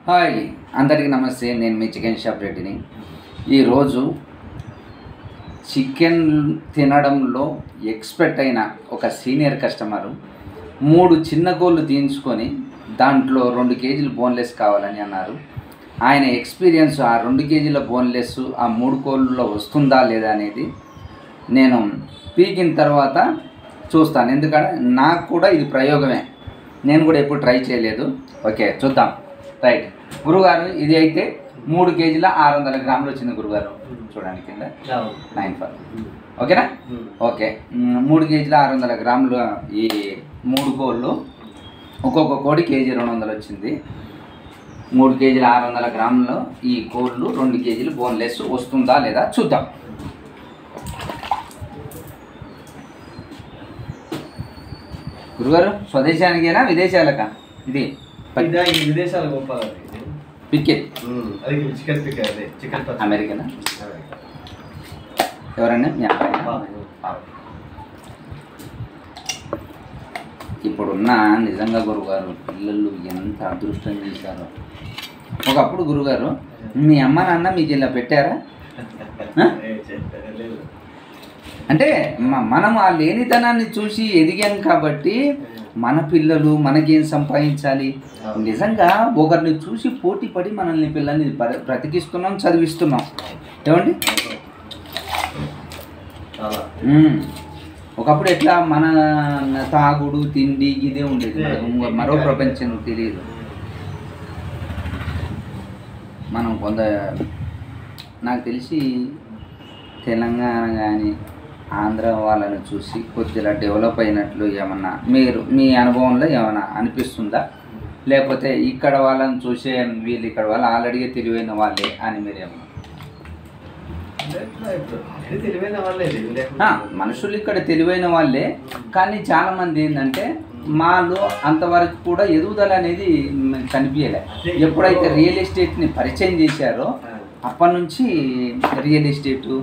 Hi అందరికీ నమస్తే. నేను మీ చికెన్ షాప్ రెడ్డిని. ఈరోజు చికెన్ తినడంలో ఎక్స్పర్ట్ అయిన ఒక సీనియర్ కస్టమరు 3 చిన్న కోళ్ళు తీయించుకొని దాంట్లో 2 కేజీలు బోన్లెస్ కావాలని అన్నారు. ఆయన ఎక్స్పీరియన్స్ ఆ 2 కేజీల బోన్లెస్ ఆ 3 కోళ్ళలో వస్తుందా లేదా అనేది నేను పీకిన తర్వాత చూస్తాను. ఎందుకంటే నాకు కూడా ఇది ప్రయోగమే, నేను కూడా ఎప్పుడు ట్రై చేయలేదు. ఓకే చూద్దాం. రైట్ గురుగారు, ఇది అయితే 3 కేజీల 600 గ్రాములు వచ్చింది గురుగారు. చూడండి కింద 94. ఓకేనా? ఓకే, 3 కేజీల 600 గ్రాములు ఈ 3 కోళ్ళు. ఒక్కొక్క కోడి కేజీ 200 వచ్చింది. 3 కేజీల 600 గ్రాములు ఈ కోళ్ళు 2 కేజీలు బోన్లెస్ వస్తుందా లేదా చూద్దాం. గురుగారు, స్వదేశానికేనా విదేశాలకా? ఇది విదేశాలకు పిక్కెట్ చికెన్ పికెట్ చికెన్ అమెరికనా? ఎవరండి? మీ అబ్బాయి? ఇప్పుడున్న నిజంగా గురుగారు పిల్లలు ఎంత అదృష్టం చేశారో. ఒకప్పుడు గురుగారు మీ అమ్మ నాన్న మీకు ఇలా పెట్టారా? అంటే మనం ఆ లేనితనాన్ని చూసి ఎదిగాం కాబట్టి మన పిల్లలు మనకేం సంపాదించాలి, నిజంగా ఒకరిని చూసి పోటీ పడి మనల్ని పిల్లల్ని బ్రతికిస్తున్నాం, చదివిస్తున్నాం. ఏమండి? ఒకప్పుడు ఎట్లా మన తాగుడు తిండి ఇదే ఉండేది, మరో ప్రపంచం తెలియదు. మనం కొంత నాకు తెలిసి తెలంగాణ కానీ ఆంధ్ర వాళ్ళని చూసి కొద్దిగా డెవలప్ అయినట్లు ఏమన్నా మీ అనుభవంలో ఏమైనా అనిపిస్తుందా? లేకపోతే ఇక్కడ వాళ్ళని చూసే వీళ్ళు ఇక్కడ వాళ్ళు ఆల్రెడీ తెలివైన వాళ్ళే అని మీరేమన్నా? మనుషులు ఇక్కడ తెలివైన వాళ్ళే, కానీ చాలామంది ఏంటంటే మాలో అంతవరకు కూడా ఎదుగుదల అనేది కనిపించలే. ఎప్పుడైతే రియల్ ఎస్టేట్ని పరిచయం చేశారో అప్పటి నుంచి రియల్ ఎస్టేటు,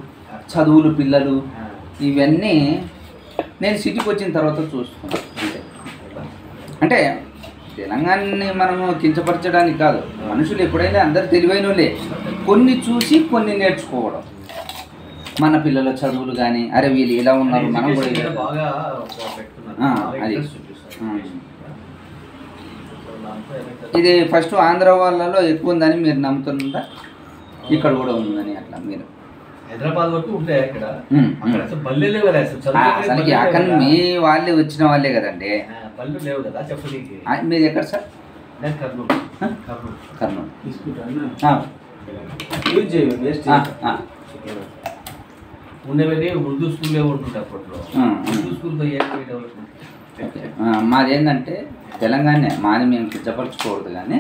చదువులు, పిల్లలు ఇవన్నీ నేను సిటీకి వచ్చిన తర్వాత చూస్తున్నాను. అంటే తెలంగాణని మనము కించపరచడానికి కాదు, మనుషులు ఎప్పుడైనా అందరు తెలివైన వాళ్ళే, కొన్ని చూసి కొన్ని నేర్చుకోవడం. మన పిల్లల చదువులు కానీ, అరే వీళ్ళు ఎలా ఉన్నారు మనం కూడా అది. ఇది ఫస్ట్ ఆంధ్ర వాళ్ళలో ఎక్కువ ఉందని మీరు నమ్ముతున్నారా? ఇక్కడ కూడా ఉందని అట్లా మీరు? హైదరాబాద్ వరకు ఉంటాయి అక్కడ. అసలు అక్కడ మీ వాళ్ళే వచ్చిన వాళ్ళే కదండి. పళ్ళు లేవు కదా చెప్పనీకి. మీది ఎక్కడ సార్? కర్నూలు. కర్నూలు. ఉండేవి ఉర్దూ స్కూల్లో ఉంటుండే అప్పట్లో. ఉర్దూ స్కూల్తో మాదేంటంటే తెలంగాణ, మాది మేము కించపరచుకోవద్దు, కానీ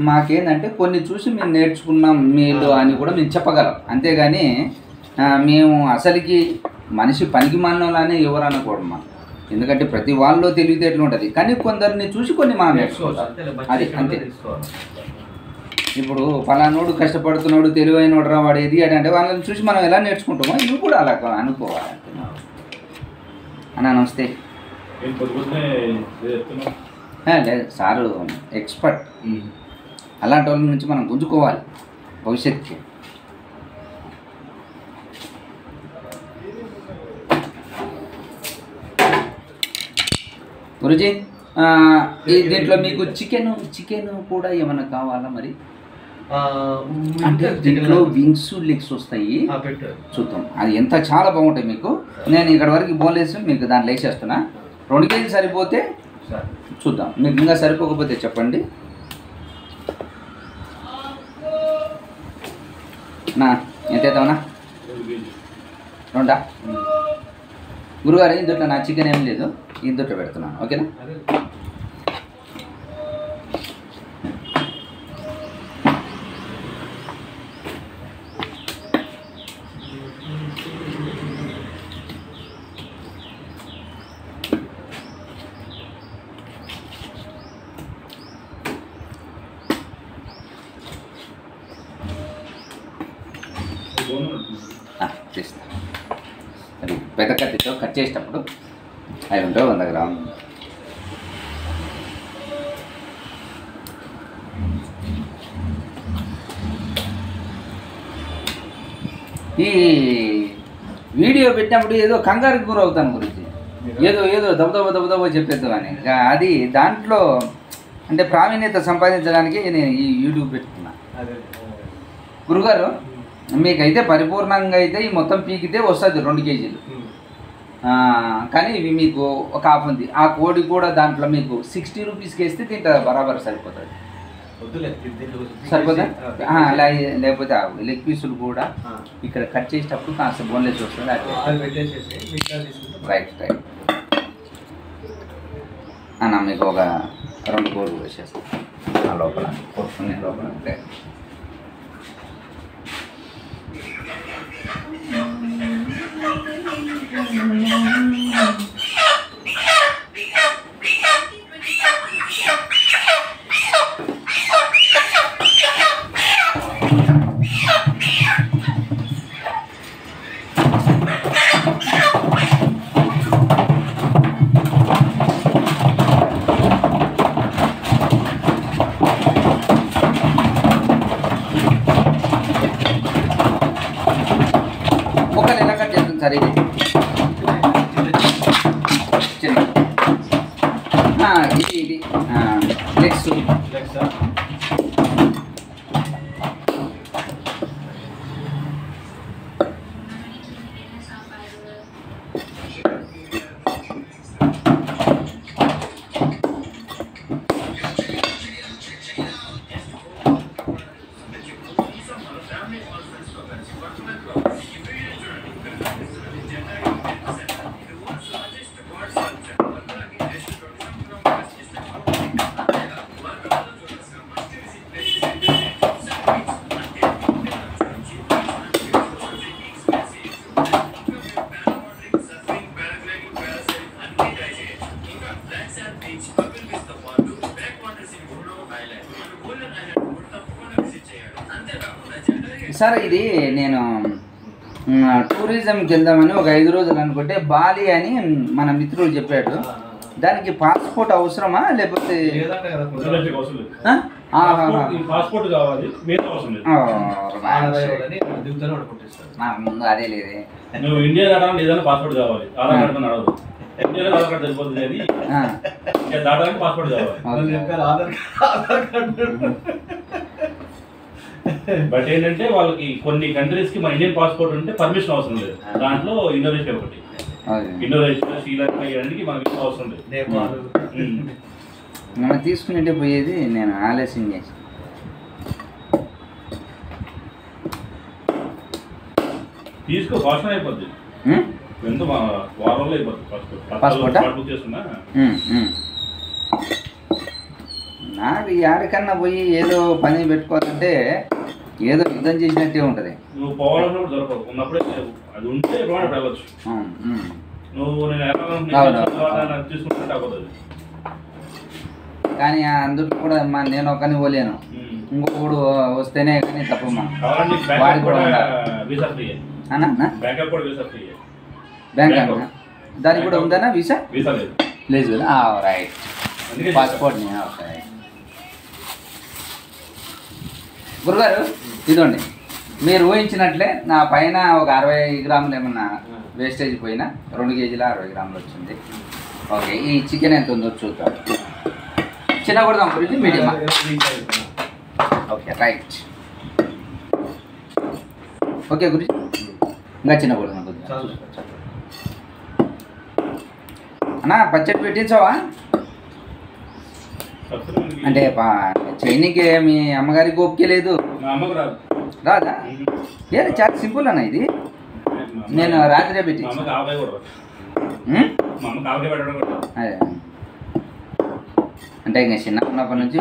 మాకేంటంటే కొన్ని చూసి మేము నేర్చుకున్నాం మీరు అని కూడా మేము చెప్పగలం. అంతేగాని మేము అసలుకి మనిషి పనికి మానలానే ఎవరు అనకూడదు మనం. ఎందుకంటే ప్రతి వాళ్ళలో తెలివితేటలు ఉంటుంది, కానీ కొందరిని చూసి కొన్ని మనం నేర్చుకోవాలి. అది అంతే. ఇప్పుడు ఫలానోడు కష్టపడుతున్నాడు, తెలివైనోడు రా వాడు ఎదిగాడంటే వాళ్ళని చూసి మనం ఎలా నేర్చుకుంటామో ఇవి కూడా అలా అనుకోవాలి. అన్న నమస్తే. లేదు సారు ఎక్స్పర్ట్, అలాంటి వాళ్ళ నుంచి మనం గుంజుకోవాలి భవిష్యత్తుకి. గురుజీ, దీంట్లో మీకు చికెన్ కూడా ఏమైనా కావాలా మరి? అంటే దీంట్లో వింగ్స్, లెగ్స్ వస్తాయి, చూద్దాం. అది ఎంత చాలా బాగుంటాయి మీకు. నేను ఇక్కడ వరకు బోన్లెస్ మీకు దాంట్లో వేసేస్తున్నా. 2 కేజీలు సరిపోతే చూద్దాం, మీకు ఇంకా సరిపోకపోతే చెప్పండి. నా ఎంత అవుతామన్నా? 2 గురుగారు. ఇందులో నా చికెన్ ఏం లేదు, ఇందులో పెడుతున్నాను. ఓకేనా? చేస్తా. అది పెద్ద కత్తితో కట్ చేసేటప్పుడు అవి ఉంటాయి 100 గ్రాములు. ఈ వీడియో పెట్టినప్పుడు ఏదో కంగారుకి గురవుతాను గురించి, ఏదో ఏదో దబదబ చెప్పేద్దామని. అది దాంట్లో అంటే ప్రావీణ్యత సంపాదించడానికి నేను ఈ యూట్యూబ్ పెట్టుకున్నా. గురుగారు మీకైతే పరిపూర్ణంగా అయితే ఈ మొత్తం పీకితే వస్తుంది 2 కేజీలు, కానీ ఇవి మీకు ఒక హాఫ్ ఉంది. ఆ కోడి కూడా దాంట్లో మీకు 60 రూపీస్కి వేస్తే తింటుంది, బరాబర్ సరిపోతుంది. సరిపోతా? లేకపోతే లెగ్ పీసులు కూడా ఇక్కడ కట్ చేసేటప్పుడు కాస్త బోన్లెస్ వస్తుంది. రైట్ రైట్ అన్న, మీకు ఒక 2 కోళ్ళు వేసేస్తాను ఆ లోపల కొట్టుకునే లోపల. ఒకళ్ళు ఎలా కట్ చేస్తుంది సార్ ఇది? ఇది లెగ్స్ సార్. ఇది నేను టూరిజంకి వెళ్దామని ఒక 5 రోజులు అనుకుంటే బాలి అని మన మిత్రుడు చెప్పాడు. దానికి పాస్పోర్ట్ అవసరమా లేకపోతే? ముందు అదే లేదే. నువ్వు ఇండియా దాటాలంటే ఏదైనా పాస్పోర్ట్ కావాలి, ఆధార్ కార్డు నడవదు. ఇండియాలో ఆధార్ కార్డు సరిపోతుంది, అది దాటాలంటే పాస్పోర్ట్ కావాలి. బట్ ఏంటంటే వాళ్ళకి కొన్ని కంట్రీస్ కి మన ఇండియన్ పాస్పోర్ట్ ఉంటే పర్మిషన్ అవసరం లేదు. దాంట్లో ఇండోనేషియా ఒకటి, ఇండోనేషియా, శ్రీలంక ఇవన్నీ మనకి అవసరం లేదు. మనం తీసుకునే పోయేది నేను ఆలస్యం చేసి. తీసుకో, ఫాస్ట్ అయిపోద్ది, ఎంత వారంలో అయిపోద్ది పాస్పోర్ట్ చేసుకున్నా. నాకు ఎక్కడికన్నా పోయి ఏదో పని పెట్టుకోవాలంటే ఏదో యుద్ధం చేసినట్టే ఉంటుంది. నువ్వు పోవాలన్నా దొరకవు, ఉన్నప్పుడే అది ఉంటే వెళ్ళొచ్చు. నువ్వు నేను తీసుకుంటే అవ్వదు. కానీ అందుకు కూడా నేను ఒకని పోలేను, ఇంకొకడు వస్తేనే కానీ తప్పమ్మా. వాడి కూడా వీసా ఫ్రీ అన్నా, బ్యాంకాక్ కూడా వీసా ఫ్రీ. బ్యాంకాక్ దానికి కూడా ఉందన్నా వీసా? వీసా లేదు. లేదు కదా, రైట్. పాస్పోర్ట్ గురుగారు ఇదండి, మీరు ఊహించినట్లే నా పైన ఒక 60 గ్రాములు ఏమన్నా వేస్టేజ్ పోయినా 2 కేజీల 60 గ్రాములు వచ్చింది. ఓకే, ఈ చికెన్ ఎంత ఉందో చూద్దాం. చిన్న కొడదాం గురించి, మీడియం? Okay right. ఓకే గురించి ఇంకా చిన్న కొడదాం కొద్దిగా. అన్నా పచ్చడి పెట్టించావా? అంటే చైనీకి మీ అమ్మగారికి ఓపిక లేదు, రాదా? ఏది చాలా సింపుల్ అన్న ఇది. నేను రాత్రే పెట్టి అదే అంటే ఇంకా చిన్న ఉన్నప్పటి నుంచి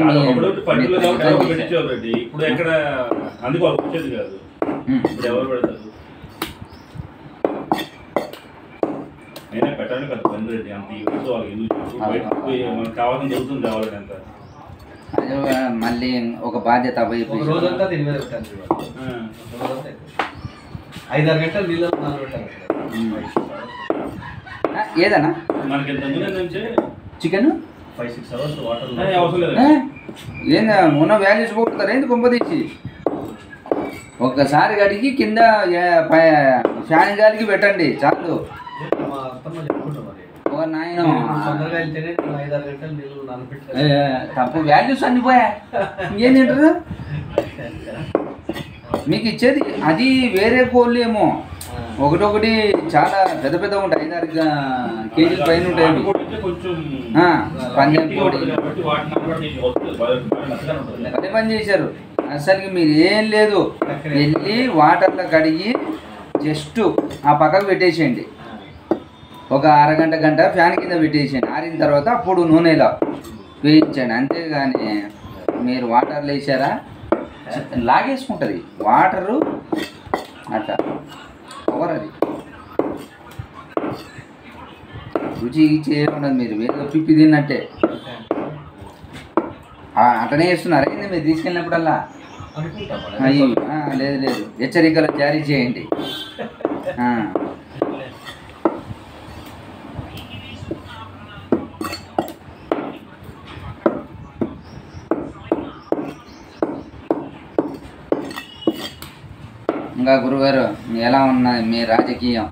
పెట్టాలని పెద్ద పని రెడ్డి, అంత వాళ్ళకి కావాలని జరుగుతుంది, కావాలని అంత మళ్ళీ ఒక బాధ్యత రోజంతా దీని మీద పెట్టాలి. 5-6 గంటలు నీళ్ళు పెట్టాలి. ఏదన్నా మనకి ఎంత ముందు నుంచి చికెన్ 5-6 అవర్స్ వాటర్ అవసరం లేదు. ఏందా మొన్న వాల్యూస్ పోతారు ఏంది కొంప తెచ్చి? ఒక్కసారి కడిగి కింద ఫ్యాన్ గాలికి పెట్టండి చాలు. మా అత్తమ్మ చెప్పుకుంటాం మరి ఓ నాయన తొందరగా వెళ్తేనే 5-6 గంటలు నీళ్ళు నానబెట్టాలి. తప్పు వాల్యూస్ అన్ని పోయా, ఇంకేం తింటారు? మీకు ఇచ్చేది అది వేరే కోళ్ళు ఏమో, ఒకటొకటి చాలా పెద్ద పెద్ద ఉంటాయి, 5-6 కేజీల పైన ఉంటాయి. పంజాబ్ కోడి అదే పని చేశారు. అసలుకి మీరు ఏం లేదు, వెళ్ళి వాటర్లో కడిగి జస్ట్ ఆ పక్కకు పెట్టేసేయండి, ఒక అరగంట గంట ఫ్యాన్ కింద పెట్టేసేయండి. ఆరిన తర్వాత అప్పుడు నూనెలో వేయించండి. అంతేగాని మీరు వాటర్లో వేసారా లాగేసుకుంటుంది వాటరు, అట్లా పవర్ అది. రుచి చేయకుండా మీరు వేరే పిప్పి తిన్నట్టే అట్లనే చేస్తున్నారా ఏంది మీరు తీసుకెళ్ళినప్పుడల్లా? అయ్యి లేదు లేదు, హెచ్చరికలు జారీ చేయండి. ఇంకా గురుగారు ఎలా ఉన్నది మీ రాజకీయం?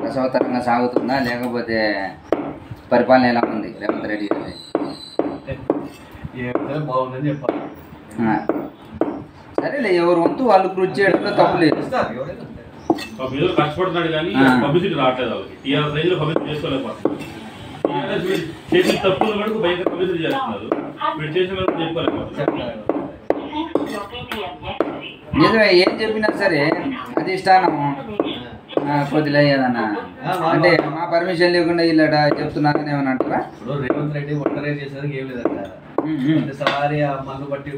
రసవత్తరంగా సాగుతుందా లేకపోతే పరిపాలన ఎలా ఉంది రేవంత్ రెడ్డి గారి? బాగుందని చెప్పాలి. సరేలే, ఎవరు వంతు వాళ్ళు కృషి చేయడంలో తప్పు లేదు. కష్టపడుతున్నాడు కానీ పబ్లిసిటీ రావట్లేదు వాళ్ళకి. టీఆర్ఎస్ రేంజ్ లో పబ్లిసిటీ చేసుకోలేకపోతున్నారు. చేసిన తప్పులు వరకు భయంకర పబ్లిసిటీ చేస్తున్నారు, మీరు చేసిన వరకు చెప్పుకోలేకపోతున్నారు. నిజమే, ఏం చెప్పినా సరే అధిష్టానం కొద్దిగా ఏదన్నా అంటే మా పర్మిషన్ లేకుండా ఇలాట చెప్తున్నారని ఏమన్నా అంటారా? ఇప్పుడు రేవంత్ రెడ్డి ఒక్కరే చేసేందుకు ఏం లేదంట. ప్రతిసారి ఆ మన్ను బట్టి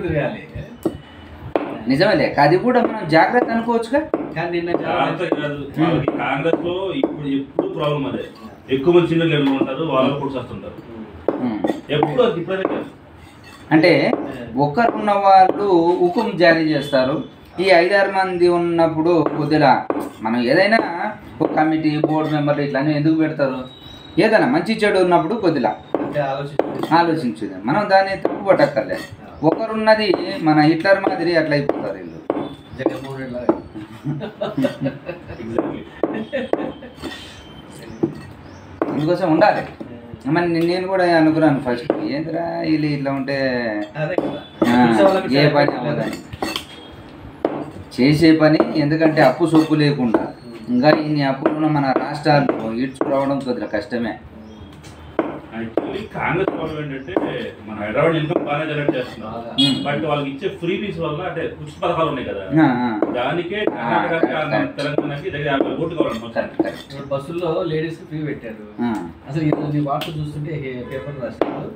తిరగాలి. నిజమేలే, అది కూడా మనం జాగ్రత్త అనుకోవచ్చుగా. కానీ నిన్న కాంగ్రెస్ లో ఇప్పుడు ఎప్పుడు ప్రాబ్లం అదే, ఎక్కువ మంది చిన్న లీడర్లు ఉంటారు, వాళ్ళు కూడా వస్తుంటారు ఎప్పుడు. అది ఇప్పుడే అంటే ఒక్కరున్న వాళ్ళు హుకుం జారీ చేస్తారు, ఈ 5-6 మంది ఉన్నప్పుడు కొద్దిగా మనం ఏదైనా ఒక కమిటీ బోర్డు మెంబర్లు ఇట్లా ఎందుకు పెడతారు? ఏదైనా మంచి చెడు ఉన్నప్పుడు కొద్దిగా ఆలోచించుదాం, మనం దాన్ని తప్పు పట్టక్కర్లేదు. ఒకరున్నది మన హిట్లర్ మాదిరి అట్లా అయిపోతారు వీళ్ళు. జగన్మోహన్ రెడ్డి అందుకోసం ఉండాలి. మరి నేను కూడా అనుకున్నాను ఫస్ట్, ఏంద్రా వీళ్ళు ఇట్లా ఉంటే ఏ పని అవ్వదని. చేసే పని, ఎందుకంటే అప్పు సొప్పు లేకుండా ఇంకా ఇన్ని అప్పులు మన రాష్ట్రాల్లో ఈడ్చుకురావడం కొద్దిగా కష్టమే. యాక్చువల్లీ కాంగ్రెస్ గవర్నమెంట్ అంటే మన హైదరాబాద్ ఇన్కమ్ బాగానే జనరేట్ చేస్తున్నారు, బట్ వాళ్ళకి ఇచ్చే ఫ్రీ పీస్ వల్ల అంటే ఉచిత పథకాలు ఉన్నాయి కదా, దానికే తెలంగాణకి దగ్గర 50 కోట్లు కావాలి. బస్సుల్లో లేడీస్ ఫ్రీ పెట్టారు. అసలు ఈ వార్త చూస్తుంటే పేపర్ రాశారు,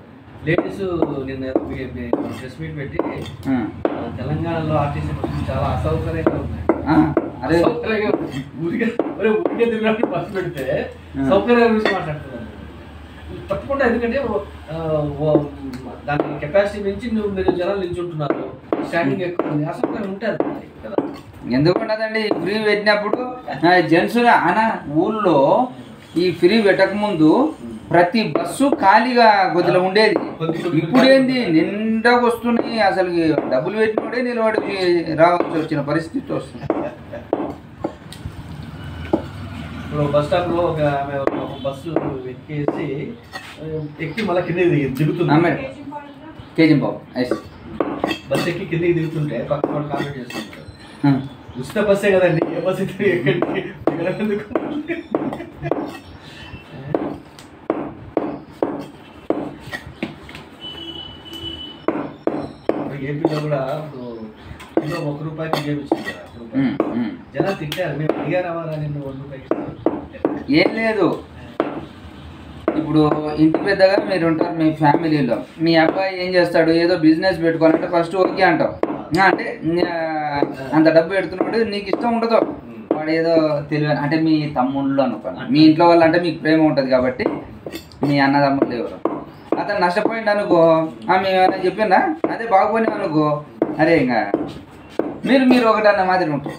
లేడీస్ నిన్న ప్రెస్ మీట్ పెట్టి తెలంగాణలో ఆర్టీసీ బస్సులు చాలా అసౌకర్యంగా ఉన్నాయి. ఊరికే తిరిగినప్పుడు బస్సు పెడితే సౌకర్యాల గురించి మాట్లాడుతున్నారు. తప్పకుండా, ఎందుకంటే దాని కెపాసిటీ మించి మీరు జనాలు నిల్చుంటున్నారు, స్టాండింగ్ ఎక్కువ ఉంది, అసౌకర్యం ఉంటుంది కదా. ఎందుకు ఉండదండి? ఫ్రీ పెట్టినప్పుడు జెంట్స్ అనా ఊళ్ళో ఈ ఫ్రీ పెట్టకముందు ప్రతి బస్సు ఖాళీగా కొద్దిగా ఉండేది. ఇప్పుడేంది నిండాకు వస్తున్నాయి, అసలు డబ్బులు పెట్టినోడే నిలబడి రావాల్సి వచ్చిన పరిస్థితి వస్తుంది. ఇప్పుడు బస్ స్టాప్లో ఒక బస్సు ఎక్కి మళ్ళీ కిందకి దిగుతుంది. కేజీ బాబు బస్సు ఎక్కి కిందకి దిగుతుంటే పక్క వాళ్ళు కామెంట్ చేస్తుంటారు, ఉచిత బస్సే కదండి, ఏ బస్సు ఎక్కడికి ఏపీలో కూడా ఇప్పుడు కిలో ₹1 బియ్యం ఇచ్చింది కదా, జనాలు తింటారు. మేము అడిగారావాలా నిన్ను ₹1 ఏం లేదు. ఇప్పుడు ఇంటి పెద్దగా మీరు ఉంటారు, మీ ఫ్యామిలీలో మీ అబ్బాయి ఏం చేస్తాడు, ఏదో బిజినెస్ పెట్టుకోవాలంటే ఫస్ట్ ఓకే అంటావు. అంటే అంత డబ్బు పెడుతున్నాడు, నీకు ఇష్టం ఉండదు, వాడు ఏదో తెలియదు అంటే మీ తమ్ముళ్ళు అనుకోండి, మీ ఇంట్లో వాళ్ళు అంటే మీకు ప్రేమ ఉంటుంది కాబట్టి మీ అన్నదమ్ముళ్ళు ఎవరు, అతను నష్టపోయింది అనుకో, మేము ఏమైనా చెప్పినా అదే బాగుపోయినా అనుకో, అరే ఇంకా మీరు ఒకటన్న మాదిరి ఉంటారు.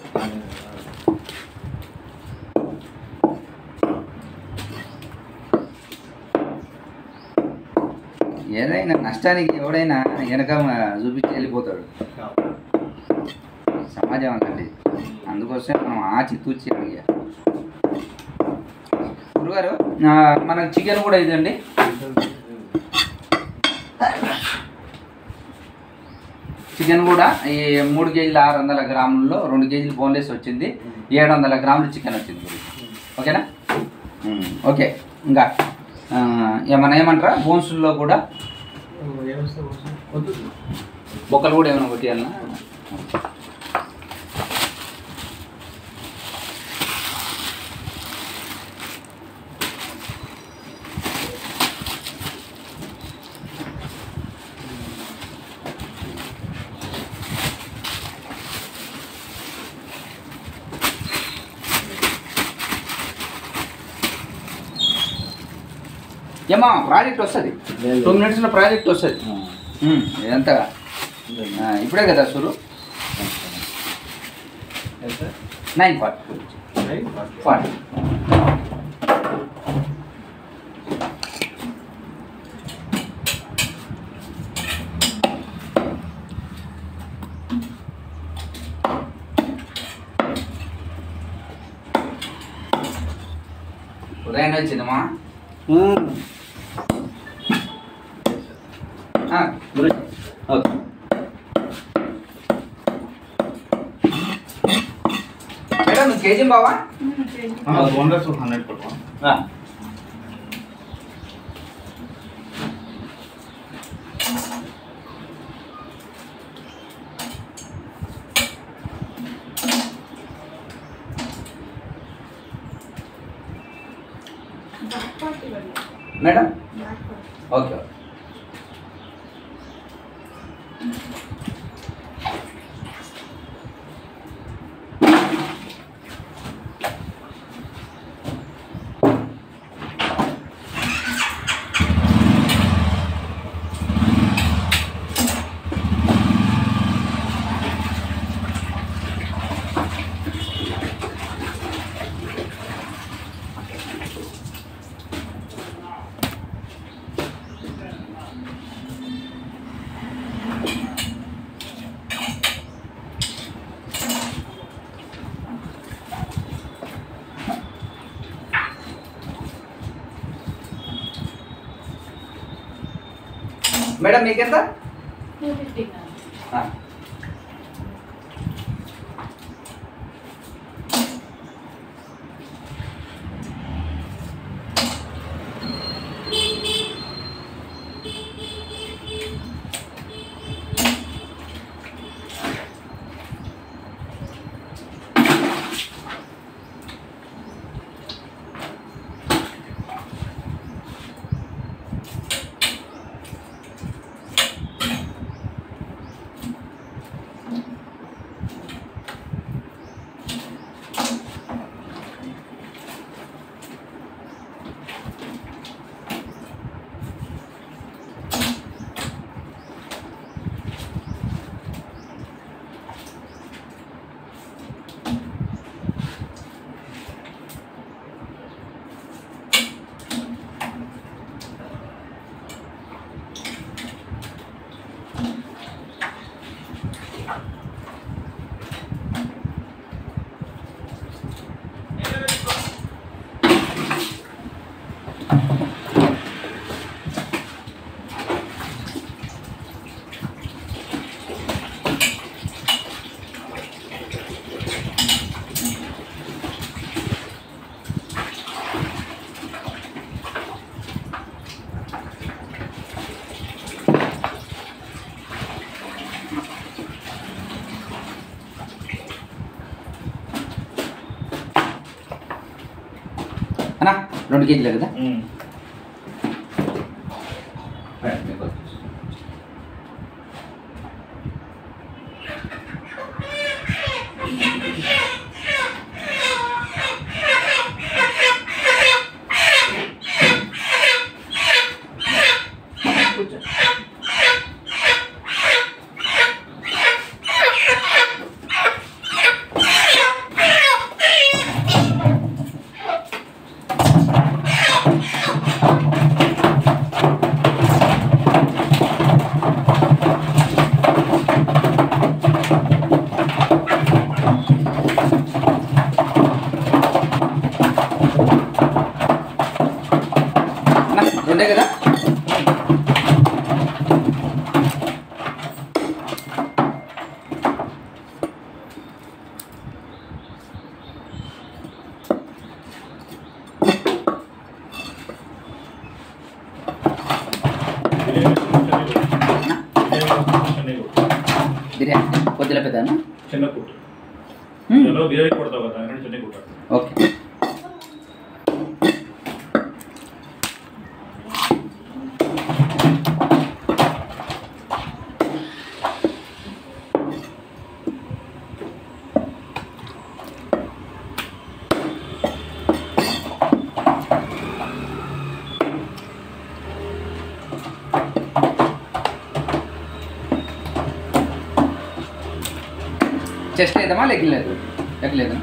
ఏదైనా నష్టానికి ఎవడైనా వెనక చూపించి వెళ్ళిపోతాడు. సమాజం అంతండి. అందుకోసం మనం ఆచితూచి అడిగా. గురుగారు మనకు చికెన్ కూడా ఇదండి. చికెన్ కూడా ఈ 3 కేజీల 600 గ్రాముల్లో 2 కేజీలు బోన్లెస్ వచ్చింది, 700 గ్రాములు చికెన్ వచ్చింది. ఓకేనా? ఓకే. ఇంకా ఏమన్నా ఏమంటారా? బోన్స్లో కూడా బొక్కలు కూడా ఏమైనా కొట్టియాలన్నా? ఏమా ప్రాజెక్ట్ వస్తుంది, 2 minutesలో ప్రాజెక్ట్ వస్తుంది. ఎంతగా ఇప్పుడే కదా సురు 9:40. ఉదయం వచ్చిందమ్మా. ఓకే. మేడం కేజీ బావా? బోన్లెస్ 100 పట్టుకోండి. Madam okay. మేడం మీకెంత? 250. అన్నా 2 కేజీలే కదా? కొద్దిగా పెద్దనా? చిన్న కుట్టు బిర్యానీ కొడతావు కదా, చిన్న కుట్ట. ఓకే. చెస్ట్ లేదమ్మా? లెగ్ లేదు. లెగ్ లేదు.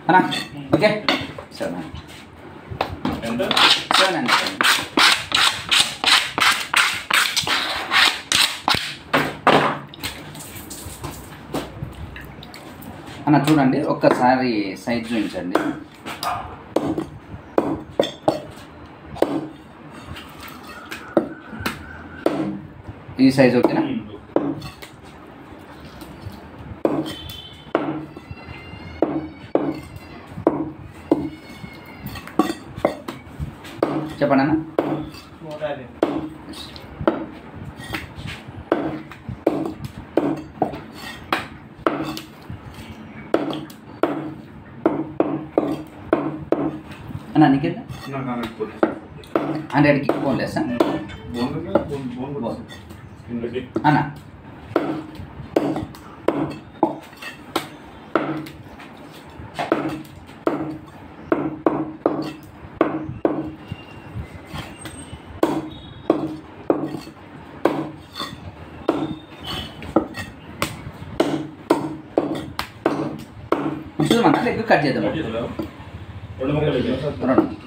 అన్నా ఓకే 7 ఎంత? 7 అండి. అన్న చూడండి ఒక్కసారి సైజ్ చూపించండి. ఈ సైజ్ ఓకేనా? చెప్పండి అన్న. అన్న నీకేంట 100కి బోన్లెస్ అన్న. చూద్దామన్నా లెగ్ కట్ చేద్దాం. 2 ముక్కలు 2.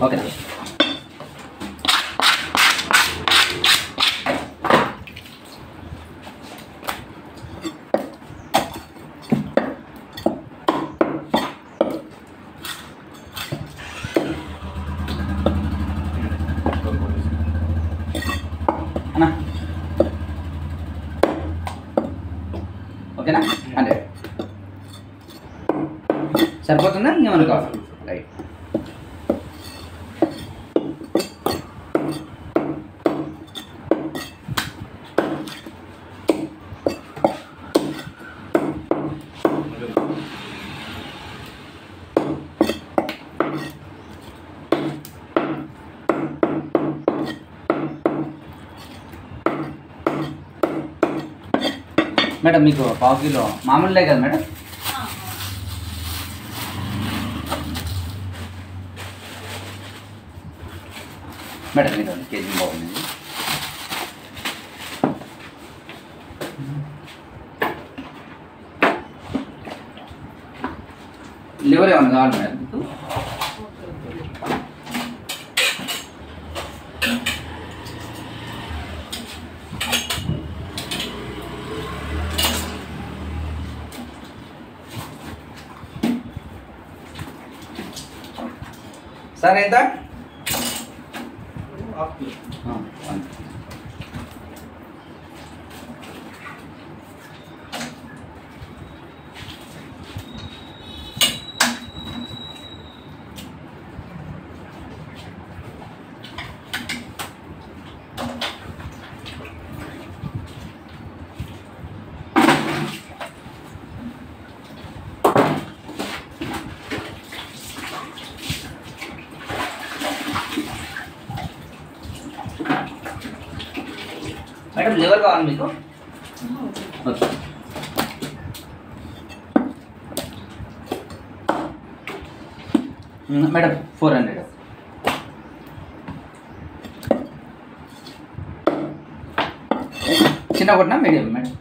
ఓకేనా? అన్నా ఓకేనా? 100 సరిపోతుందా? ఇంకేమన్నా కావాలి? రైట్. మేడం మీకు 1/2 కిలో మామూలులే కదా మేడం? మేడం మీరు కేజీ బాగుంది. లివర్ ఏమన్నా కావాలి మేడం మీకు? సార్ ఎంత? మేడం లెవెల్ కావాలి మీకు? ఓకే. మేడం 400. చిన్న కొట్టినా మీడియం మేడం?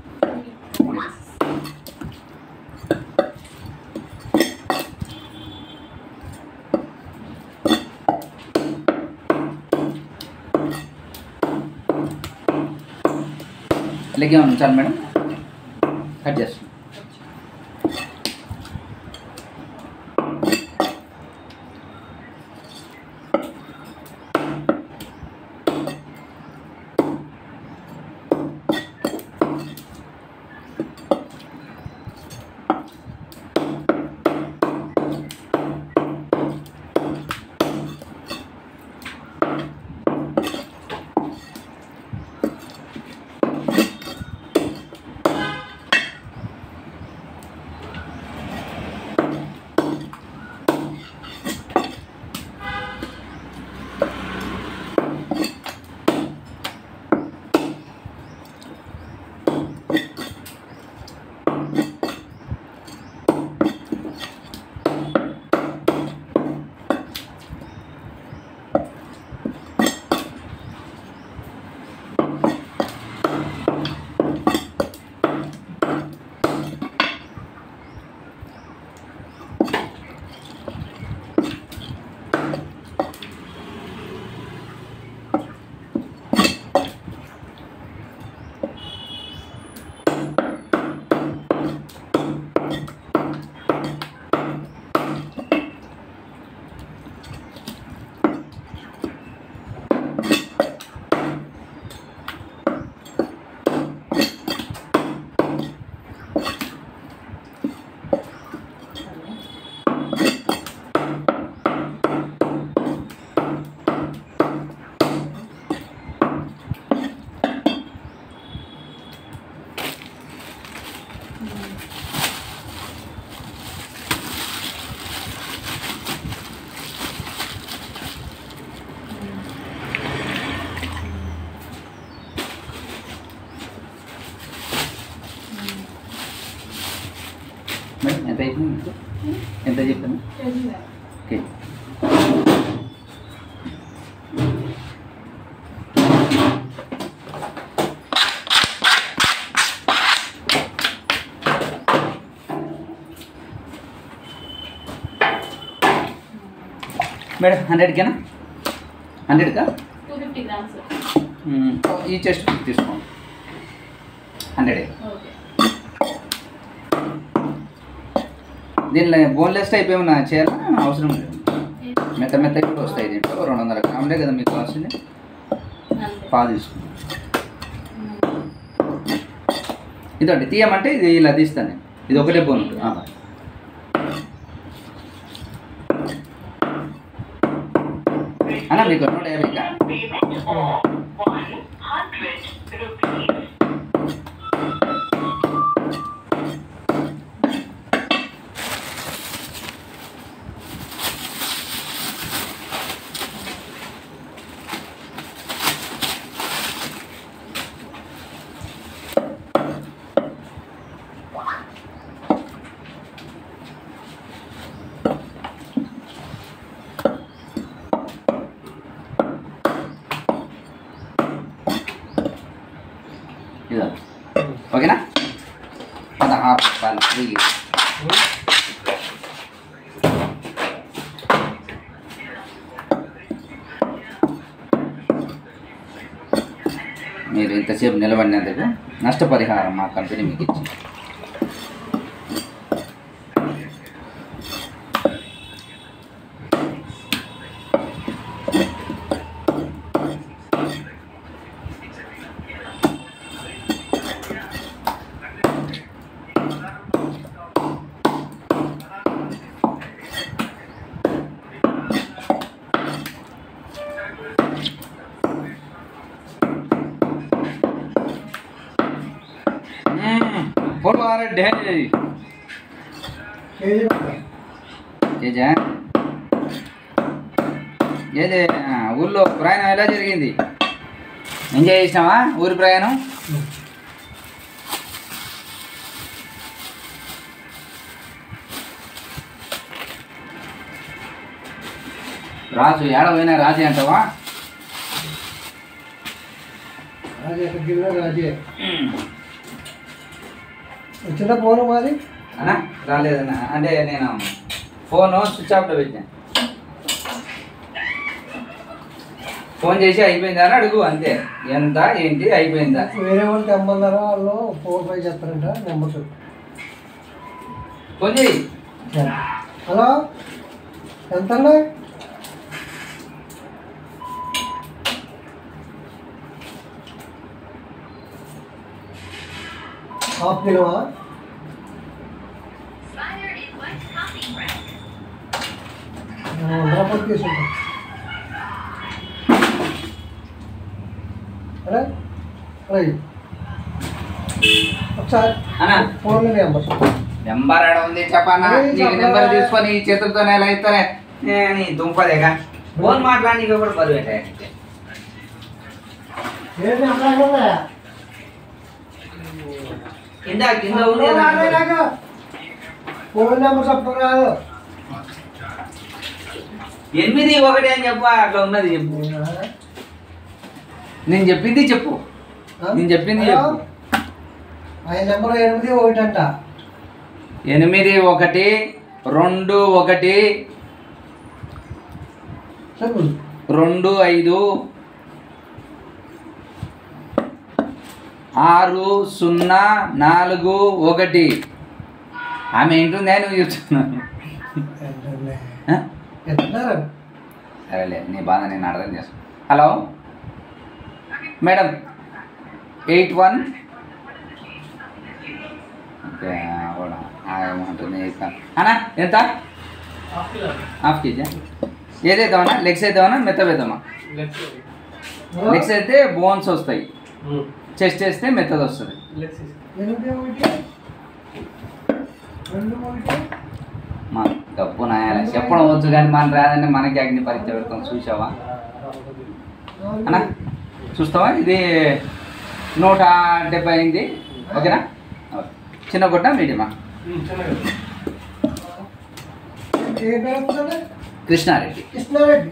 లెగ్ ఏమైనా ఉంచాలి మేడం? కట్ చేస్తాం. మేడం ఎంత అయిపోయింది మీకు? ఎంత చెప్పాను? ఓకే. మేడం 100కేనా? 100కా? 250 grams. ఈ చెస్ట్ తీసుకోండి. 100. దీనిలో బోన్లెస్ టైప్ ఏమైనా చేయాలా? అవసరం లేదు. మెత్త కూడా వస్తాయి. దీంట్లో 200 గ్రాములే కదా మీకు కావాల్సింది. పాలు తీసుకుంటాం. ఇదండి తీయమంటే ఇది ఇలా తీస్తాను నేను. ఇది ఒకటే బోన్ ఉంటుంది. అన్న మీకు 150కా? ఓకేనా? అది హాఫ్ పాలు ఫ్రీ. మీరు ఇంతసేపు నిలబడినందుకు నష్టపరిహారం మా కంపెనీ మీకు ఇచ్చింది. बोलो आ रहे ढेर కేజా ఏదే ఊళ్ళో ప్రయాణం ఎలా జరిగింది? ఎంజాయ్ చేసినావా ఊరి ప్రయాణం? రాజు ఏడ పోయినా రాజే అంటావా? రాజే వచ్చిన ఫోన్ మాది అన్నా రాలేదన్నా, అంటే నేను ఫోను స్విచ్ ఆఫ్లో పెట్టాను. ఫోన్ చేసి అయిపోయిందా అని అడుగు, అంతే. ఎంత ఏంటి అయిపోయిందా? వేరే వాళ్ళు తెమ్మన్నారా, వాళ్ళు 4-5 చెప్తారంట నెంబర్. ఫోన్ చేయి. హలో ఎంత హాఫ్ కిలోవా? తీసుకుంటా. ఒకసారి ఫోన్ నెంబర్ ఆడ ఉంది చెప్పన్నా. నీకు నెంబర్ తీసుకొని ఈ చేతులతోనే ఎలా ఇస్తానే నీ దుంపదేగా. ఫోన్ మాట్లాడి నీకు కూడా బరువు పెట్టా. కింద కింద ఉంది ఫోన్ నెంబర్ చెప్పరాదు. 81 అని చెప్పు, అట్లా ఉన్నది చెప్పు. నేను చెప్పింది చెప్పు, నేను చెప్పింది చెప్పు. ఆయన నెంబర్ 81 అంట. 81 2 1 2 5 6 0 4 1. ఆమె ఏంటుందా నువ్వు చెప్తున్నాను? సరేలే, నీ బాధ నేను అర్థం చేస్తాను. హలో మేడం 81 ఓకే ఏమంటుంది అన్నా? ఎంత? Half KG. ఏదైతామన్నా? లెగ్స్ అవుతామన్నా మెత్త వేద్దామా? లెగ్స్ అయితే బోన్స్ వస్తాయి, చెస్ట్ వేస్తే మెత్తది వస్తుంది. మా డబ్బు నాయాలి చెప్పడం వచ్చు కానీ మన రాదంటే మనకి అగ్ని పరీక్ష పెడతాం. చూసావా అన్నా? చూస్తావా? ఇది 170 అయింది. ఓకేనా? చిన్న గుట్ట మీడియమా? కృష్ణారెడ్డి. కృష్ణారెడ్డి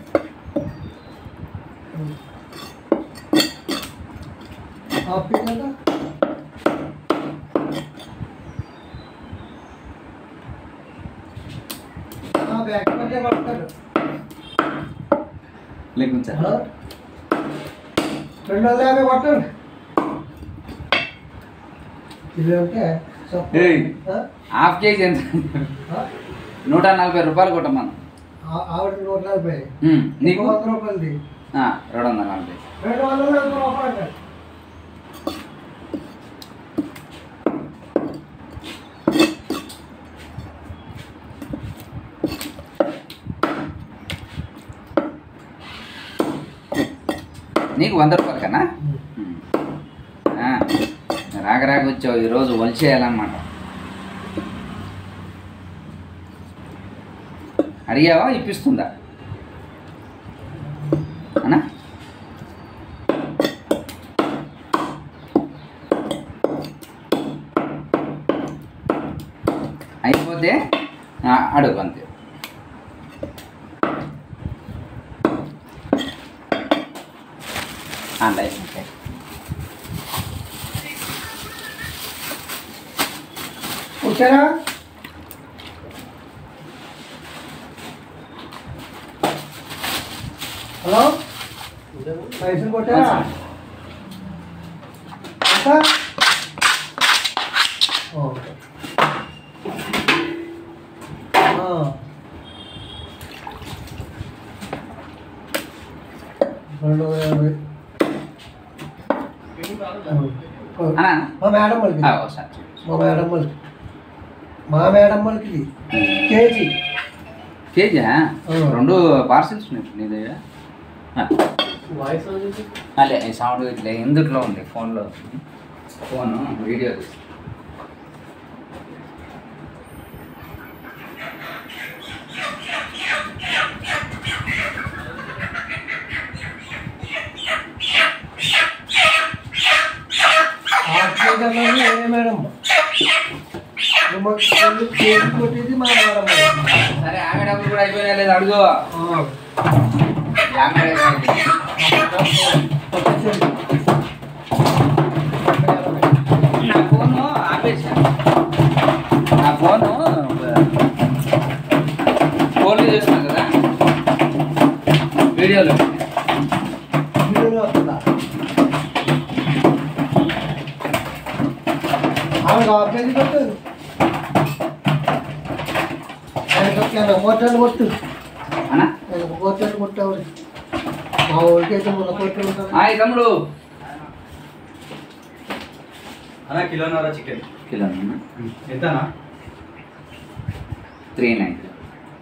లేకుండా సార్ 250 కొట్టండి. హాఫ్ కేజీ ఎంత? 140 రూపాయలు కొట్టమను. ఆవిడ 140. నీకు 100 రూపాయలది 240. 240 రూపాయలు. నీకు 100 రూపాయలు కన్నా రాక వచ్చావు. ఈరోజు వలిచేయాలన్నమాట. అడిగావా? ఇప్పిస్తుందా అన్నా? అయిపోతే అడుగు అంతే. Online okay. వచ్చారా? హలో పైసలు కొట్టారా? మా మేడం వాళ్ళకి మా మేడం వాళ్ళకి కేజీ. కేజీ 2 పార్సిల్స్ నీ దగ్గర? అలే సౌండ్ ఇట్లా ఎందుట్లో ఉంది ఫోన్లో? ఫోను వీడియో తీసి సరే ఆమె డబ్బులు కూడా అయిపోయినా లేదు అడుగు. నా ఫోను ఆపేసాను. నా ఫోను ఫోన్లో చేస్తున్నాను కదా వీడియోలో వస్తుందా ఆమె ఆపేది కొట్టు కోట్లు కొట్టు అన్నా కోట్లు కొట్టావు మా ఊరికైతే మొన్న కోట్లు హాయ్ తమ్ముడు. అన్నా కిలోన్నర చికెన్. కిలో ఎంతనా? 390.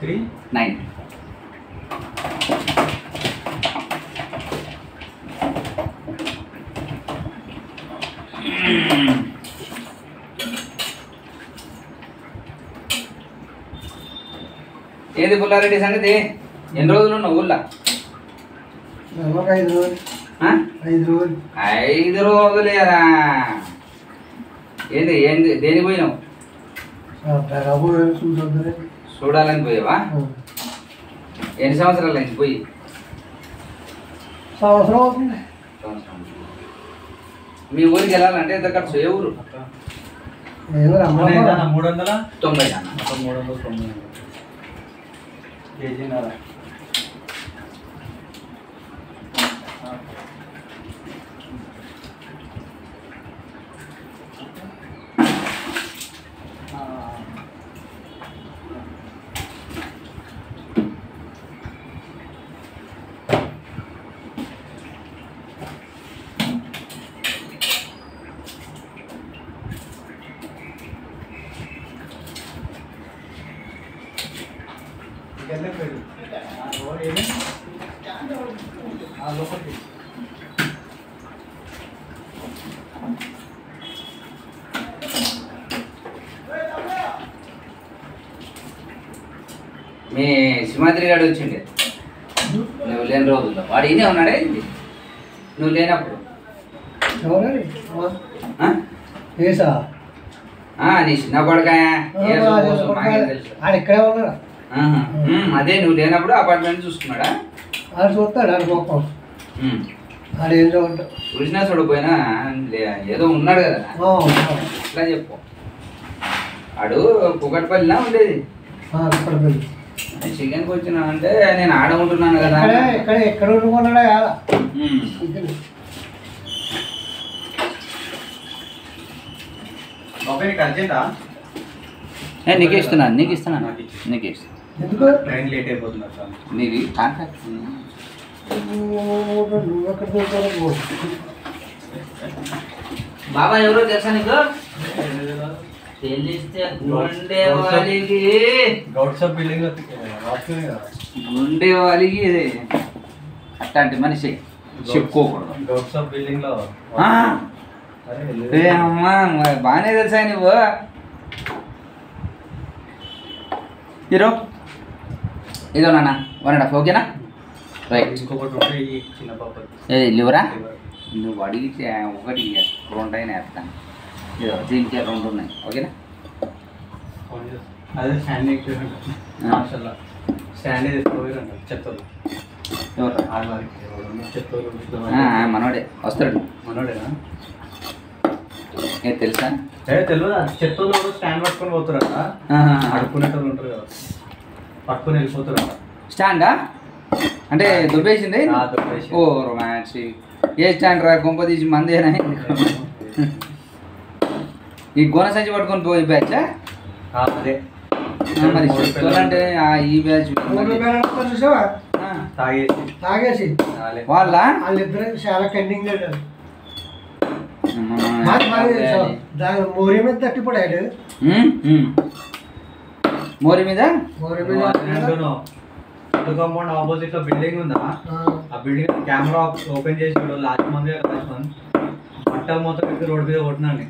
390. ఏది పుల్లారెడ్డి సంగతి? ఎన్ని రోజులు ఉన్నావు ఊళ్ళో? 5 రోజులు. 5 రోజులు. 5 రోజులేరా? ఏంది ఏంది దేనికి పోయినావు? చూడాలని పోయావా? ఎన్ని సంవత్సరాలు అయింది పోయి? సంవత్సరం అవుతుంది. మీ ఊరికి వెళ్ళాలంటే ఎంత ఖర్చు? ఏ ఊరు? 390 390 కేజీన్నర. మీ సింహాద్రి గారు వచ్చిండే నువ్వు లేని రోజుల్లో. వాడు ఈయనే ఉన్నాడే నువ్వు లేనప్పుడు. నీ చిన్న కొడుకాయ ఇక్కడే ఉన్నాడా? అదే నువ్వు లేనప్పుడు అపార్ట్మెంట్ చూసుకున్నాడా? ఆడు చూస్తాడు. ఆడు గొప్ప ఆడు ఏం చూడటం చూసినా చూడపోయినా ఏదో ఉన్నాడు కదా ఇట్లా చెప్పు. ఆడు కుకట్పల్లినా ఉండేది. చికెన్కి వచ్చినా అంటే నేను ఆడ ఉంటున్నాను కదా. ఎక్కడ ఉండుకున్నాడా? నీకు ఇస్తున్నాను నీకు ఇస్తున్నాను. ఎందుకు ట్రైన్ లేట్ అయిపోతున్నారు సార్? నీది కాంటాక్ట్. బాబా ఎవరో తెలుసా నీకు? తెలిస్తే గుండె వాలికి గుండె వాలికి అట్లాంటి మనిషి చెప్పుకోకూడదు. అమ్మా బాగానే తెలుసా నువ్వు? హీరో ఇదో నాన్న 1.5 ఓకేనా? రైట్. ఏది లివరా? నువ్వు అడిగితే ఒకటి 2 అయినా వేస్తాను. ఇదో దీనికి 2 ఉన్నాయి ఓకేనా? అదే స్టాండ్ స్టాండ్ చెత్తలు మనోడే వస్తాడు. మనోడేనా? ఏది తెలుసా? తెలియదు. చెత్తలు స్టాండ్ పట్టుకొని పోతారట. అడుక్కునేటోళ్ళు ఉంటారు కదా, పట్టుకొని వెళ్ళిపోతారట. స్టాండా అంటే దుబ్బేసింది? ఓ రొమాన్సిక్. ఏ స్టాండ్ రా? కొంప తీసి మందేనా? ఈ గోన సంచి పట్టుకొని పోయి బ్యాచ్ అదే మరి అంటే ఈ బ్యాచ్ చూసావా? తాగేసి వాళ్ళ వాళ్ళిద్దరు చాలా కండింగ్ మోరి మీద తట్టిపడాడు. మోరి మీద కాంపౌండ్ ఆపోజిట్ లో బిల్డింగ్ ఉందా? ఆ బిల్డింగ్ కెమెరా ఓపెన్ చేసి లాస్ట్ మంత్ బట్టలు మొత్తం రోడ్ మీద కొట్టినాను.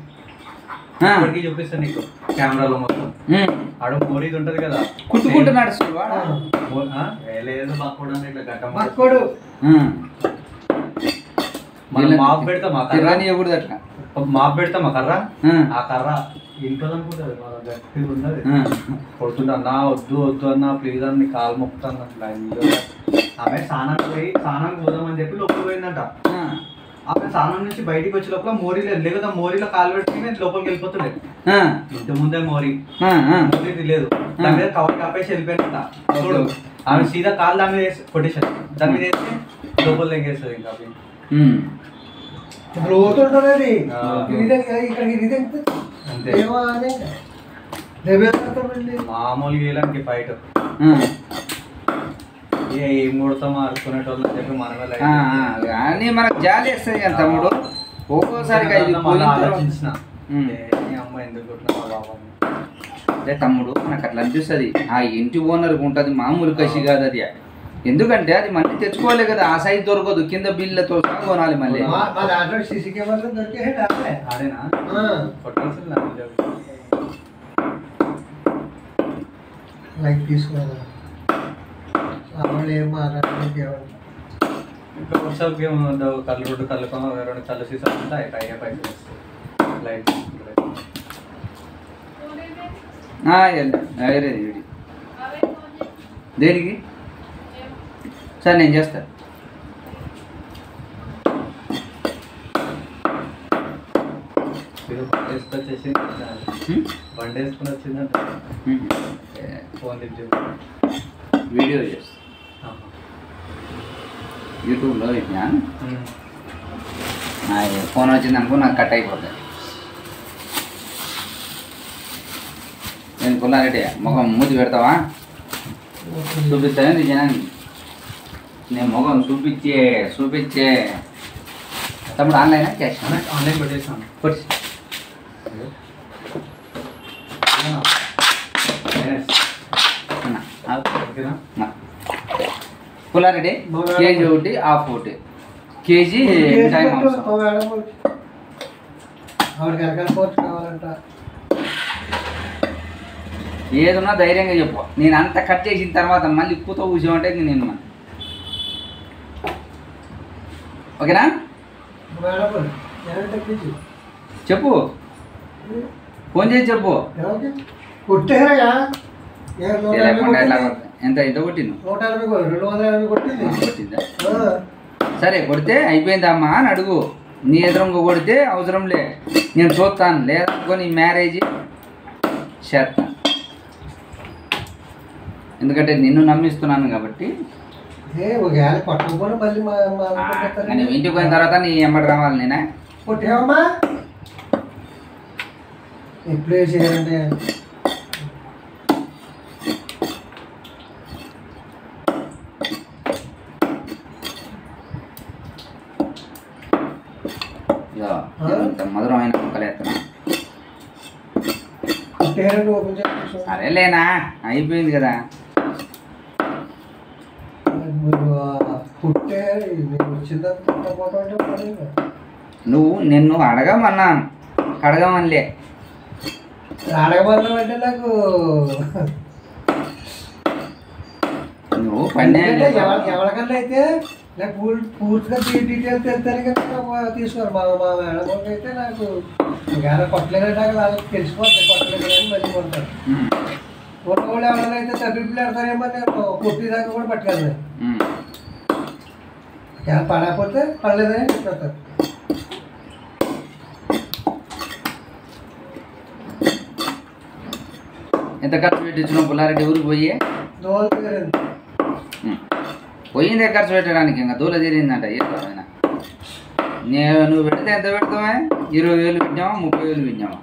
ఇప్పటికీ చూపిస్తాను నీకు కెమెరాలో మొత్తం. ఆడ మోరీది ఉంటది కదా, కుట్టుకుంటున్నాడు. లేదు పక్కోడు ఇట్లా గట్ట పక్కోడు మనం మాపు పెడతాం. రానియకూడదు అట్లా. మాపు పెడతాం ఆ కర్ర, ఆ కర్ర ఇంట్లో అనుకుంటుంది మన గట్టిగా ఉన్నది. కొడుతుంటా అన్నా వద్దు వద్దు అన్నా ప్లీజ్ అన్న కాలు మొక్కుతాను అట్లా. ఆమె స్నానానికి పోయి స్నానానికి పోదామని చెప్పి లోపల పోయిందంట. ఆమె స్నానం నుంచి బయటికి వచ్చే లోపల మోరీలో లేదా మోరీలో కాలు పెట్టుకుని లోపలికి వెళ్ళిపోతుండే. ఇంటి ముందే మోరీ లేదు, దాని మీద కవర్ కప్పేసి వెళ్ళిపోయిందంట. చూడు ఆమె సీదా కాలు దాని మీద కొట్టేసాడు, దాని మీద వేస్తే లోపల తెగేస్తుంది. ఇంకా పోతుంటుంది అంతే అంతే మామూలుగా వేయడానికి బయట ఏం కొడతామో అనుకునేటోళ్ళు చెప్పి మనమే కానీ మనకు జాలి వేస్తుంది కదా తమ్ముడు. ఒక్కోసారి ఆలోచించిన అమ్మ ఎందుకు కొట్టినా బాబా అదే తమ్ముడు, నాకు అట్లా అనిపిస్తుంది. ఆ ఇంటి ఓనర్కి ఉంటుంది, మామూలు కసి కాదు అది. ఎందుకంటే అది మళ్ళీ తెచ్చుకోవాలి కదా, ఆ సైజ్ దొరకదు, కింద బిల్లతో సహా కొనాలి మళ్ళీ. సీసీ కెమెరా దొరికే ఆడేనా కొట్టాల్సింది లైక్ తీసుకోవాలి. వాళ్ళు ఏం మాట్లాడేవాళ్ళు ఇంకా వర్షాలకి కళ్ళు రెండు కళ్ళు 2 కళ్ళు సీసాలు ఉంటాయి, అయ్యే పైసలు వస్తాయి. లైట్ దేనికి సార్ నేను చేస్తాను. బండి వేసుకుని వచ్చిందంట, ఫోన్ వీడియో చేస్తా యూట్యూబ్లో పెట్టినా. ఫోన్ వచ్చింది అనుకో నాకు కట్ అయిపోతుంది. నేను పుల్లారెడ్డి ముఖం మూతి పెడతావా? చూపిస్తాను జనానికి. నేను ముఖం చూపించే తమ్ముడు ఆన్లైనా క్యాష్? ఆన్లైన్ పెట్టేసాను. పుల్లారెడ్డి కేజీ ఒకటి హాఫ్ ఒకటి కేజీ ఏదున్నా ధైర్యంగా చెప్పు. నేను అంత కట్ చేసిన తర్వాత మళ్ళీ కూత కూర్చోమంటే నేను ఓకేనా? చెప్పు, ఫోన్ చేసి చెప్పు. ఎంత ఎంత కొట్టింది? కొట్టిందా? సరే కొడితే అయిపోయిందమ్మా అని అడుగు. నీ ఎదురుగా కొడితే అవసరంలే, నేను చూస్తాను. లేదనుకో నీ మ్యారేజ్ చేస్తాను, ఎందుకంటే నిన్ను నమ్మిస్తున్నాను కాబట్టి. నేను ఇంటికి పోయిన తర్వాత నీ ఎమ్మటి రావాలి. నేనే కొట్టేవమ్మా ఎప్పుడే చేయాలంటే మధురమైన ముక్కలు ఎత్తున్నా. సరేలేనా, అయిపోయింది కదా. నువ్వు నిన్ను అడగమన్నాను, అడగమనిలే. అడగమన్నా నాకు నువ్వు పని ఎవరికన్నా అయితే నాకు పూర్తిగా డీటెయిల్స్ తెలుస్తాను కదా తీసుకోవాలి. మా మేడం అయితే నాకు ఇంకా కొట్టలేదంటే వాళ్ళకి తెలిసిపోతుంది, కొట్టలేదు మళ్ళీ కొంటారు. కొట్టవాళ్ళు ఎవరైనా అయితే తగ్గిపులు పెడతారేమో నేను కొట్టేదాకా కూడా పట్టుకెళ్తాను. పడకపోతే పడలేదని చెప్పేస్తారు. ఎంత ఖర్చు పెట్టించిన పుల్లారెడ్డి ఊరికి పోయి? పోయిందే ఖర్చు పెట్టడానికి, ఇంకా దూల తీరిందంట. ఏమైనా నువ్వు పెడితే ఎంత పెడతావా? 20,000 పెట్టామా, 30,000 పెట్టామా?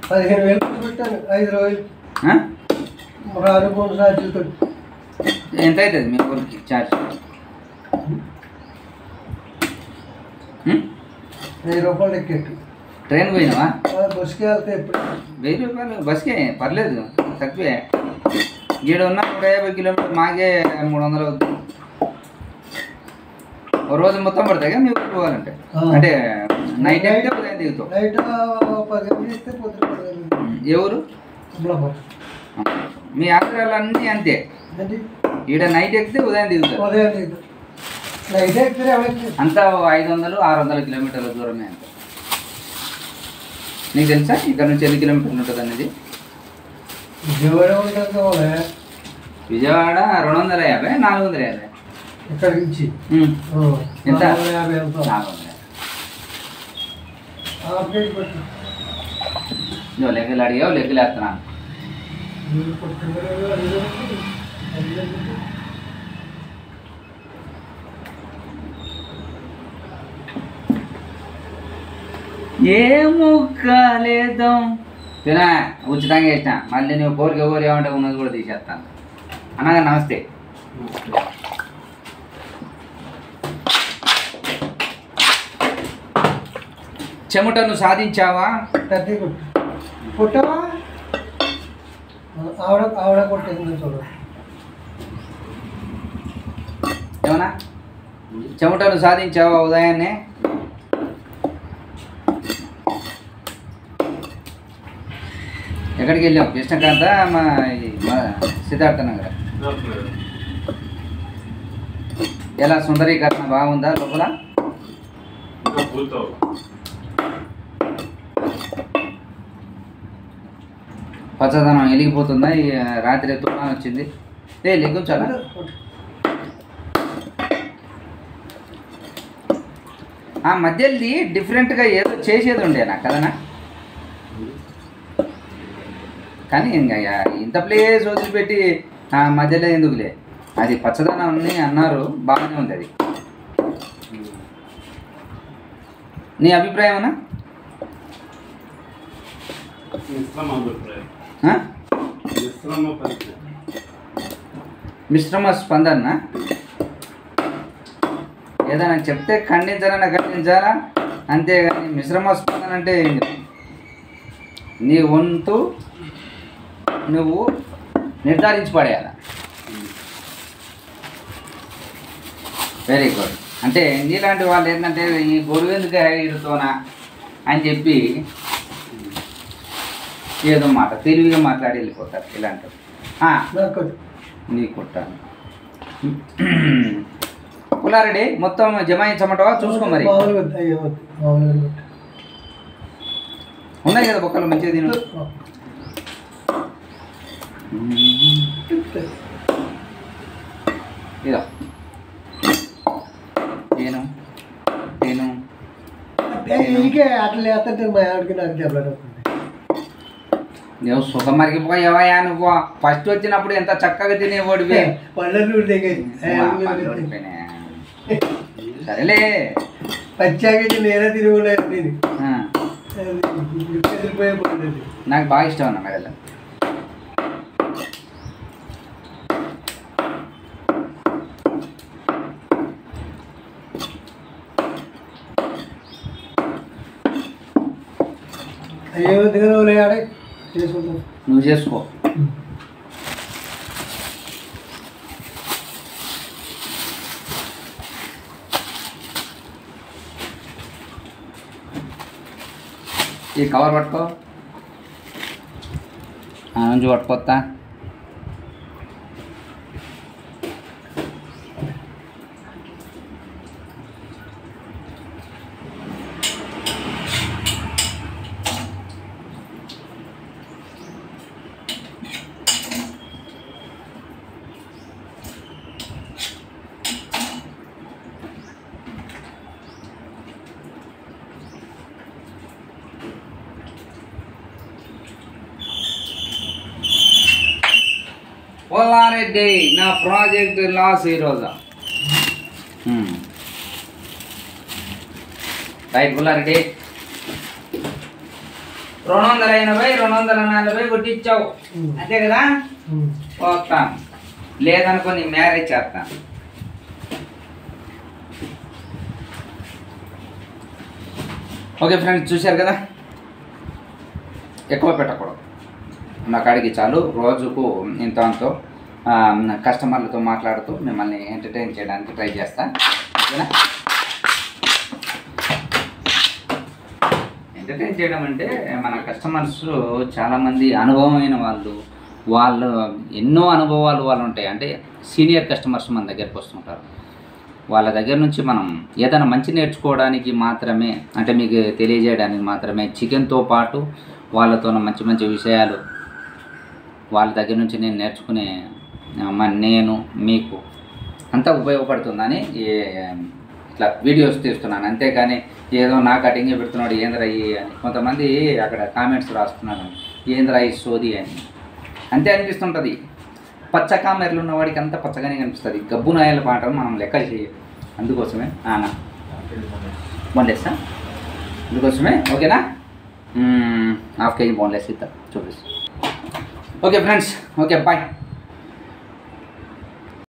15,000 పెట్టాను, 5 రోజులు ఎంత అవుతుంది మీ ఊరికి ఛార్జ్? 1000 రూపాయలు ఎక్కెట్టు. ట్రైన్ పోయినావా? బస్కి వెళ్తే ఎప్పుడు 1000 రూపాయలు బస్కే పర్లేదు, తక్కువే. ఈడ ఉన్న 150 కిలోమీటర్, మాకే 300 అవుతుంది. ఓ రోజు మొత్తం పడతాయి కదా మీ ఊరికి పోవాలంటే? అంటే నైట్ అయితే ఉదయం దిగుతావు? నైట్ 10 గంటలు ఇస్తే పొద్దున. ఏ ఊరు? మీ ఆంధ్రాలు అన్నీ అంతే, ఈడ నైట్ ఎక్కితే ఉదయం దిగుతారు. ఉదయం దిగుతారు, నైట్ ఎక్కితే అంతా 500-600 కిలోమీటర్ల దూరమే అంత. నీకు తెలుసా ఇక్కడ నుంచి ఎన్ని కిలోమీటర్లు ఉంటుంది అనేది? విజయవాడ 250, 450 ఇక్కడ నుంచి ఎంత? 450. 450. నువ్వు లెక్కలు అడిగావు, లెక్కలు వేస్తున్నాను. ఏ ముక్కలేద్దాం తినా ఉచితంగా వేసిన. మళ్ళీ నువ్వు కోరిక ఏమంటే ఉన్నది కూడా తీసేస్తాను. అన్నగా నమస్తే. చెమటను సాధించావా? కొట్టావా? ఆవిడ కొట్టేసింది చూడు. ఏమన్నా చెమటను సాధించావా ఉదయాన్నే? ఎక్కడికి వెళ్ళావు? కృష్ణకాంత మా సిద్ధార్థ నగర్. ఎలా సుందరీకరణ బాగుందా లోపల? పచ్చదనం వెలిగిపోతుందా? ఈ రాత్రి తుఫాన్ వచ్చింది. లెగ్గుంచాలా? ఆ మధ్యది డిఫరెంట్గా ఏదో చేసేది ఉండేనా కదనా? కానీ ఇంకా ఇంత ప్లేస్ వదిలిపెట్టి ఆ మధ్యలో ఎందుకులే, అది పచ్చదనాన్ని అన్నారు, బాగానే ఉంది అది. నీ అభిప్రాయం అన్నా? మిశ్రమ స్పందన ఏదైనా చెప్తే ఖండించాలన్నా ఖండించాలా, అంతేగాని మిశ్రమ స్పందన అంటే నీ వంతు నువ్వు నిర్ధారించి పడేయాల. Very good. అంటే నీలాంటి వాళ్ళు ఏంటంటే ఈ గొరువెందుకు ఇడుతోనా అని చెప్పి ఏదో మాట తెలివిగా మాట్లాడి వెళ్ళిపోతారు ఇలాంటి. నీ కొట్టాను పుల్లారెడ్డి మొత్తం జమాయించమంటావా? చూసుకో మరి. ఉన్నాయి కదా బొక్కలు మంచిగా తిను. ఇదో నేను నువ్వు సుఖం మరిగిపోయావా? నువ్వు ఫస్ట్ వచ్చినప్పుడు ఎంత చక్కగా తినేవాడివి. సరేలే పచ్చాకి నేనే తిరుగులేదు. నాకు బాగా ఇష్టం అన్న మెడల్. అయ్యో దిగలే ఆడే చేసుకుంటాం. నువ్వు చేసుకో. ఈ కవర్ పట్టుకో, నుంచి పట్టుకోస్తా. పుల్లారెడ్డి నా ప్రాజెక్ట్ లాస్ ఈరోజు. రైట్ పుల్లారెడ్డి 280, 240 కొట్టించావు అంతే కదా? పోతాను, లేదనుకో నీ మ్యారేజ్ చేస్తాను. ఓకే ఫ్రెండ్స్, చూశారు కదా, ఎక్కువ పెట్టకూడదు. నా కాడికి చాలు. రోజుకు ఇంత అంతో కస్టమర్లతో మాట్లాడుతూ మిమ్మల్ని ఎంటర్టైన్ చేయడానికి ట్రై చేస్తాను. ఓకేనా? ఎంటర్టైన్ చేయడం అంటే మన కస్టమర్స్ చాలామంది అనుభవమైన వాళ్ళు ఎన్నో అనుభవాలు వాళ్ళు ఉంటాయి. అంటే సీనియర్ కస్టమర్స్ మన దగ్గరికి వస్తుంటారు. వాళ్ళ దగ్గర నుంచి మనం ఏదైనా మంచి నేర్చుకోవడానికి మాత్రమే, అంటే మీకు తెలియజేయడానికి మాత్రమే చికెన్తో పాటు వాళ్ళతో మంచి మంచి విషయాలు వాళ్ళ దగ్గర నుంచి నేను నేర్చుకునే నేను మీకు అంతా ఉపయోగపడుతుందని ఇట్లా వీడియోస్ తీస్తున్నాను. అంతేకాని ఏదో నా కటింగే పెడుతున్నాడు ఏంద్రయ్యి అని కొంతమంది అక్కడ కామెంట్స్ రాస్తున్నాను, ఏంద్రయ్యి సోది అని. అంతే అనిపిస్తుంటుంది. పచ్చ కామెర్లు ఉన్నవాడికి అంతా పచ్చగానే కనిపిస్తుంది. గబ్బు నాయల పాటలు మనం లెక్క చేయాలి. అందుకోసమే బోన్లెస్, అందుకోసమే ఓకేనా. 1/2 kg బోన్లెస్ ఇద్దాం చూపిస్తాం. Okay friends, okay bye.